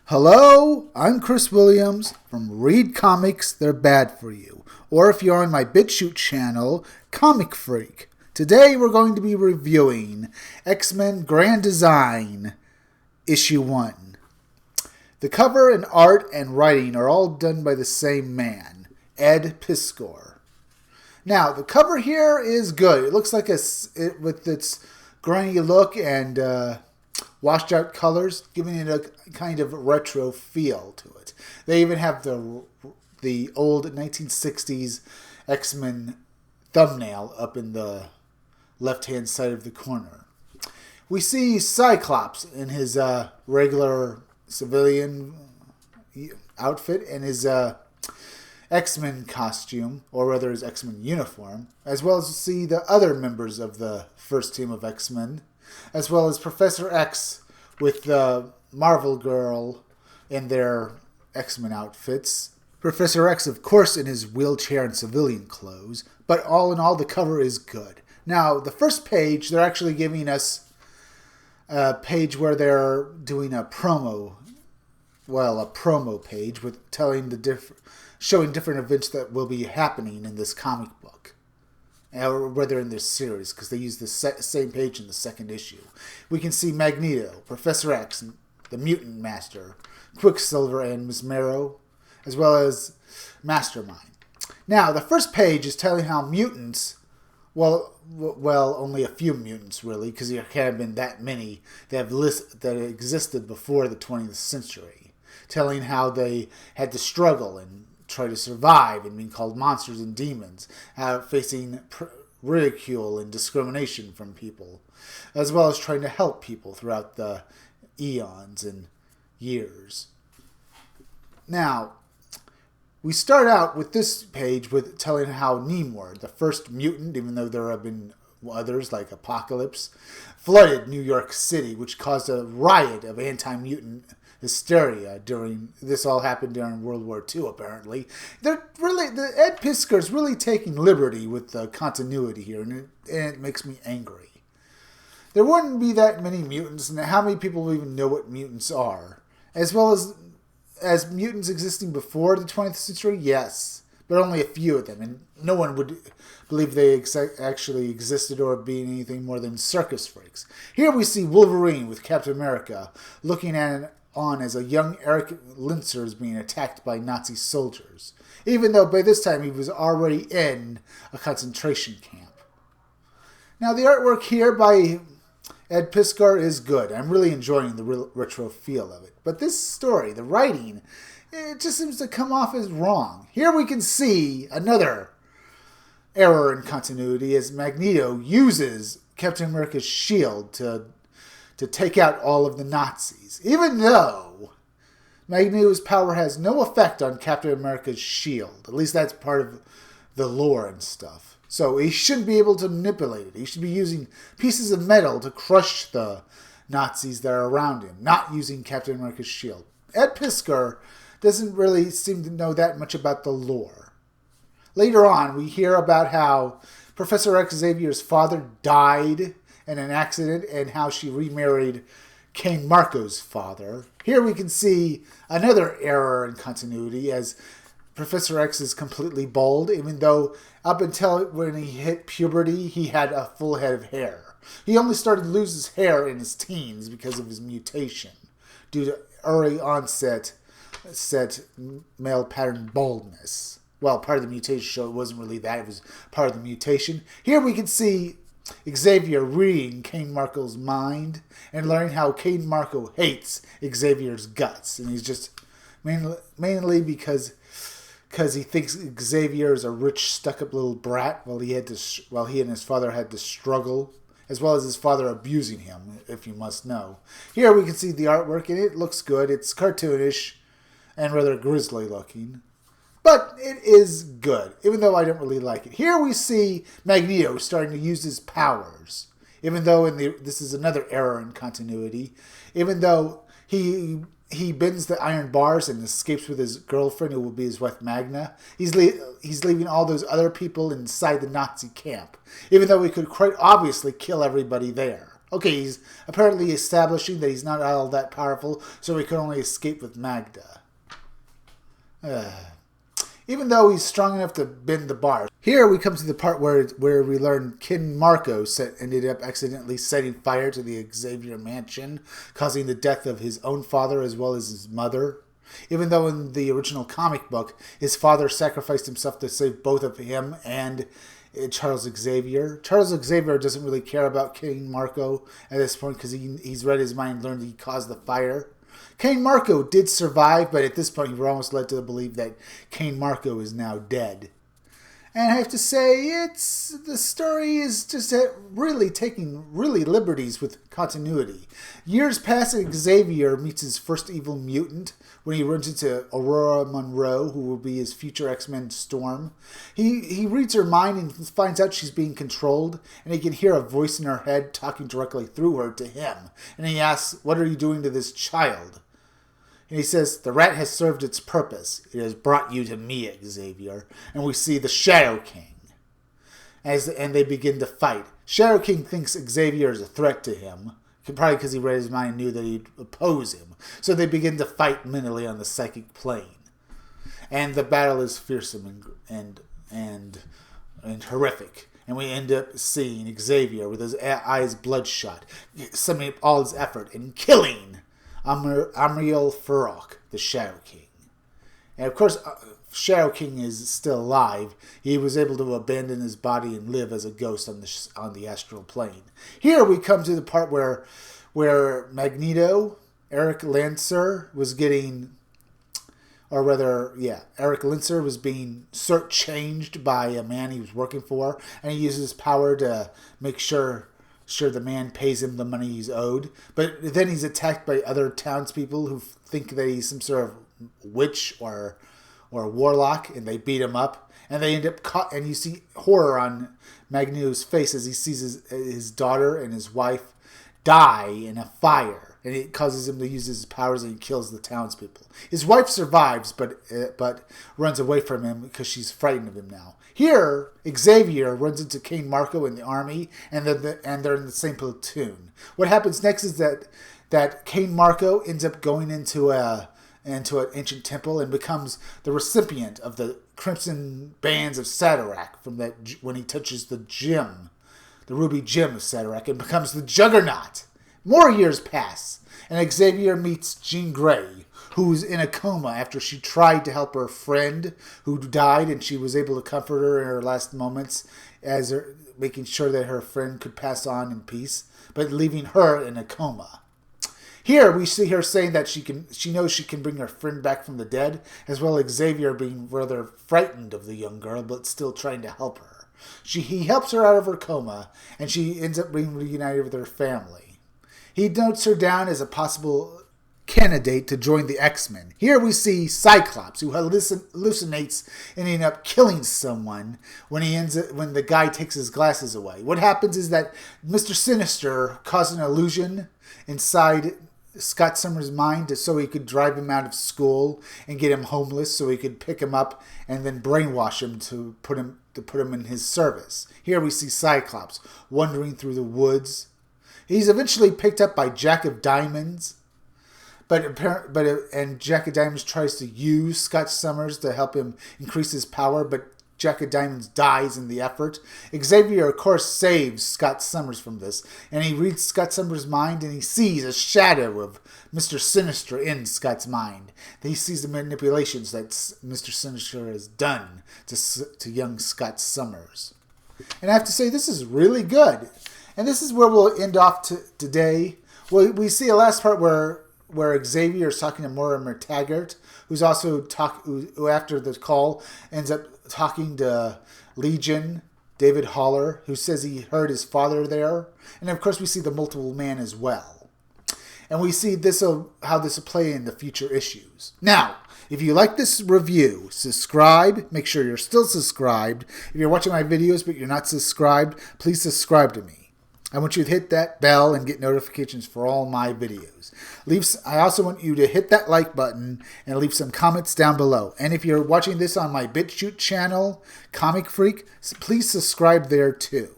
Hello, I'm Chris Williams from Read Comics, They're Bad For You. Or if you're on my BitChute channel, Comic Freak. Today we're going to be reviewing X-Men Grand Design, Issue 1. The cover and art and writing are all done by the same man, Ed Piskor. Now, the cover here is good. It looks like with its grainy look and washed out colors, giving it a kind of retro feel to it. They even have the old 1960s X-Men thumbnail up in the left-hand side of the corner. We see Cyclops in his regular civilian outfit and his X-Men costume, or rather his X-Men uniform, as well as see the other members of the first team of X-Men, as well as Professor X with the Marvel Girl in their X-Men outfits. Professor X, of course, in his wheelchair and civilian clothes, but all in all, the cover is good. Now, the first page, they're actually giving us a page where they're doing a promo page with showing different events that will be happening in this comic book. Or rather in this series, because they use the same page in the second issue. We can see Magneto, Professor X, the Mutant Master, Quicksilver, and Ms. Marrow, as well as Mastermind. Now, the first page is telling how mutants, well, only a few mutants really, because there can't have been that many that existed before the 20th century, telling how they had to struggle and try to survive and being called monsters and demons, facing ridicule and discrimination from people, as well as trying to help people throughout the eons and years. Now, we start out with this page with telling how Namor, the first mutant, even though there have been others like Apocalypse, flooded New York City, which caused a riot of anti-mutant hysteria this all happened during World War II, apparently. Ed Piskor's really taking liberty with the continuity here, and it makes me angry. There wouldn't be that many mutants, and how many people even know what mutants are? As well as mutants existing before the 20th century, yes, but only a few of them, and no one would believe they actually existed or being anything more than circus freaks. Here we see Wolverine with Captain America looking on as a young Eric Linzer is being attacked by Nazi soldiers, even though by this time he was already in a concentration camp. Now, the artwork here by Ed Piskor is good. I'm really enjoying the retro feel of it. But this story, the writing, it just seems to come off as wrong. Here we can see another error in continuity as Magneto uses Captain America's shield to take out all of the Nazis, even though Magneto's power has no effect on Captain America's shield. At least that's part of the lore and stuff. So he shouldn't be able to manipulate it. He should be using pieces of metal to crush the Nazis that are around him, not using Captain America's shield. Ed Piskor doesn't really seem to know that much about the lore. Later on, we hear about how Professor Xavier's father died in an accident and how she remarried Cain Marco's father. Here we can see another error in continuity as Professor X is completely bald, even though up until when he hit puberty, he had a full head of hair. He only started to lose his hair in his teens because of his mutation, due to early onset male pattern baldness. Well, part of the mutation, so it wasn't really that, it was part of the mutation. Here we can see Xavier reading Cain Marco's mind and learning how Cain Marco hates Xavier's guts, and he's just mainly because he thinks Xavier is a rich, stuck-up little brat while he and his father had to struggle, as well as his father abusing him, if you must know. Here we can see the artwork, and it looks good. It's cartoonish and rather grisly looking. But it is good, even though I don't really like it. Here we see Magneto starting to use his powers, even though this is another error in continuity. Even though he bends the iron bars and escapes with his girlfriend, who will be his wife Magna, he's leaving all those other people inside the Nazi camp, even though he could quite obviously kill everybody there. Okay, he's apparently establishing that he's not all that powerful, so he can only escape with Magda. Even though he's strong enough to bend the bar. Here we come to the part where we learn King Marco ended up accidentally setting fire to the Xavier mansion, causing the death of his own father as well as his mother. Even though in the original comic book, his father sacrificed himself to save both of him and Charles Xavier. Charles Xavier doesn't really care about King Marco at this point because he's read his mind and learned he caused the fire. King Marco did survive, but at this point we're almost led to believe that King Marco is now dead. And I have to say, the story is just really taking liberties with continuity. Years pass and Xavier meets his first evil mutant when he runs into Aurora Monroe, who will be his future X-Men Storm. He reads her mind and finds out she's being controlled, and he can hear a voice in her head talking directly through her to him. And he asks, "What are you doing to this child?" And he says, "The rat has served its purpose. It has brought you to me, Xavier." And we see the Shadow King. And they begin to fight. Shadow King thinks Xavier is a threat to him. Probably because he read his mind and knew that he'd oppose him. So they begin to fight mentally on the psychic plane. And the battle is fearsome and horrific. And we end up seeing Xavier with his eyes bloodshot, summing up all his effort and killing Amriel Farok, the Shadow King. And of course, Shadow King is still alive. He was able to abandon his body and live as a ghost on the astral plane. Here we come to the part where Magneto, Eric Lancer, was getting, Eric Lancer was being changed by a man he was working for, and he uses his power to make sure the man pays him the money he's owed. But then he's attacked by other townspeople who think that he's some sort of witch or a warlock, and they beat him up. And they end up caught, and you see horror on Magneto's face as he sees his daughter and his wife die in a fire. And it causes him to use his powers, and he kills the townspeople. His wife survives, but runs away from him because she's frightened of him now. Here, Xavier runs into King Marco in the army, and they're in the same platoon. What happens next is that King Marco ends up going into an ancient temple and becomes the recipient of the crimson bands of Satarak when he touches the ruby gem of Satarak, and becomes the Juggernaut. More years pass, and Xavier meets Jean Grey, who's in a coma after she tried to help her friend who died, and she was able to comfort her in her last moments, making sure that her friend could pass on in peace, but leaving her in a coma. Here we see her saying that she knows she can bring her friend back from the dead, as well as Xavier being rather frightened of the young girl, but still trying to help her. He helps her out of her coma, and she ends up being reunited with her family. He notes her down as a possible candidate to join the X-Men. Here we see Cyclops, who hallucinates, ending up killing someone when the guy takes his glasses away. What happens is that Mr. Sinister caused an illusion inside Scott Summers' mind so he could drive him out of school and get him homeless, so he could pick him up and then brainwash him to put him in his service. Here we see Cyclops wandering through the woods. He's eventually picked up by Jack of Diamonds, and Jack of Diamonds tries to use Scott Summers to help him increase his power, but Jack of Diamonds dies in the effort. Xavier, of course, saves Scott Summers from this, and he reads Scott Summers' mind, and he sees a shadow of Mr. Sinister in Scott's mind. He sees the manipulations that Mr. Sinister has done to young Scott Summers. And I have to say, this is really good. And this is where we'll end off today. We see a last part where Xavier is talking to Mortimer Taggart, who's also who after the call ends up talking to Legion, David Haller, who says he heard his father there. And of course we see the Multiple Man as well. And we see how this will play in the future issues. Now, if you like this review, subscribe. Make sure you're still subscribed. If you're watching my videos but you're not subscribed, please subscribe to me. I want you to hit that bell and get notifications for all my videos. I also want you to hit that like button and leave some comments down below. And if you're watching this on my BitChute channel, Comic Freak, please subscribe there too.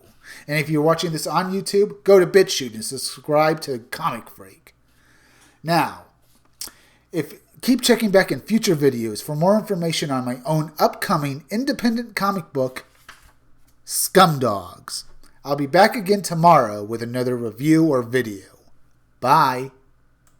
And if you're watching this on YouTube, go to BitChute and subscribe to Comic Freak. Now, keep checking back in future videos for more information on my own upcoming independent comic book, Scumdogs. I'll be back again tomorrow with another review or video. Bye.